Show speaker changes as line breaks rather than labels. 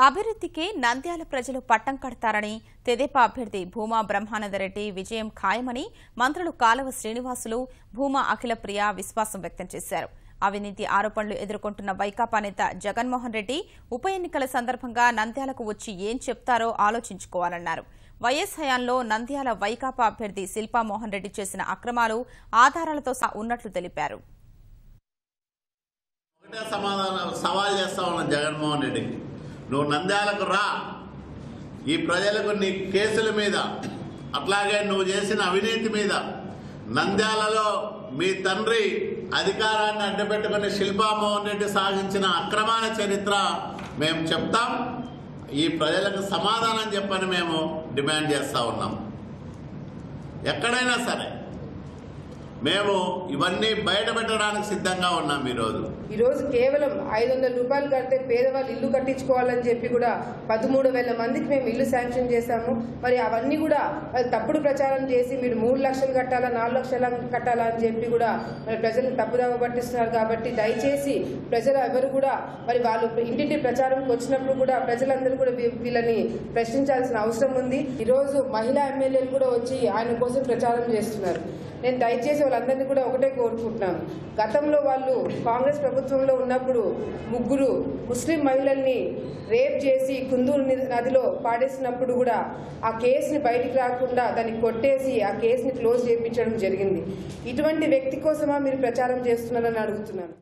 అభివృద్ధికి నంద్యాల ప్రజలు పట్టం కడతారని తెదేపా అభ్యర్థి భూమా బ్రహ్మానందరెడ్డి విజయం ఖాయమని మంత్రులు కాలవ శ్రీనివాసులు, భూమా అఖిలప్రియ విశ్వాసం వ్యక్తం చేశారు. అవినీతి ఆరోపణలు ఎదుర్కొంటున్న వైకాపా నేత జగన్మోహన్ రెడ్డి ఉప ఎన్నికల సందర్భంగా నంద్యాలకు వచ్చి ఏం చెప్తారో ఆలోచించుకోవాలన్నారు. వైఎస్ హయాంలో నంద్యాల వైకాపా అభ్యర్థి శిల్పా మోహన్ రెడ్డి చేసిన అక్రమాలు ఆధారాలతో ఉన్నట్లు తెలిపారు.
సవాల్ చేస్తా ఉన్నాను జగన్మోహన్ రెడ్డికి, నువ్వు నంద్యాలకు రా, ఈ ప్రజలకు నీ కేసుల మీద అట్లాగే నువ్వు చేసిన అవినీతి మీద, నంద్యాలలో మీ తండ్రి అధికారాన్ని అడ్డుపెట్టుకుని శిల్పా మోహన్ రెడ్డి సాగించిన అక్రమాల చరిత్ర మేము చెప్తాం. ఈ ప్రజలకు సమాధానం చెప్పని మేము డిమాండ్ చేస్తూ ఉన్నాం. ఎక్కడైనా సరే మేము ఇవన్నీ బయట పెట్టడానికి సిద్ధంగా ఉన్నాం. ఈరోజు
కేవలం 500 రూపాయలు కడితే పేదవాళ్ళు ఇల్లు కట్టించుకోవాలని చెప్పి కూడా 13,000 మందికి మేము ఇల్లు శాంక్షన్ చేశాము. మరి అవన్నీ కూడా తప్పుడు ప్రచారం చేసి మీరు 3 లక్షలు కట్టాలా 4 లక్షలు కట్టాలా అని చెప్పి కూడా మరి ప్రజలను తప్పుదావ పట్టిస్తున్నారు. కాబట్టి దయచేసి ప్రజలు ఎవరు కూడా మరి వాళ్ళు ఇంటింటి ప్రచారంకి వచ్చినప్పుడు కూడా ప్రజలందరూ కూడా వీళ్ళని ప్రశ్నించాల్సిన అవసరం ఉంది. ఈరోజు మహిళా ఎమ్మెల్యేలు కూడా వచ్చి ఆయన కోసం ప్రచారం చేస్తున్నారు. నేను దయచేసి వాళ్ళందరినీ కూడా ఒకటే కోరుకుంటున్నాను, గతంలో వాళ్ళు కాంగ్రెస్ ప్రభుత్వంలో ఉన్నప్పుడు 3 ముస్లిం మహిళల్ని రేప్ చేసి కుందూరు నదిలో పాడేసినప్పుడు కూడా ఆ కేసుని బయటికి రాకుండా దాన్ని కొట్టేసి ఆ కేసుని క్లోజ్ చేయించడం జరిగింది. ఇటువంటి వ్యక్తి కోసమా మీరు ప్రచారం చేస్తున్నారని అడుగుతున్నాను.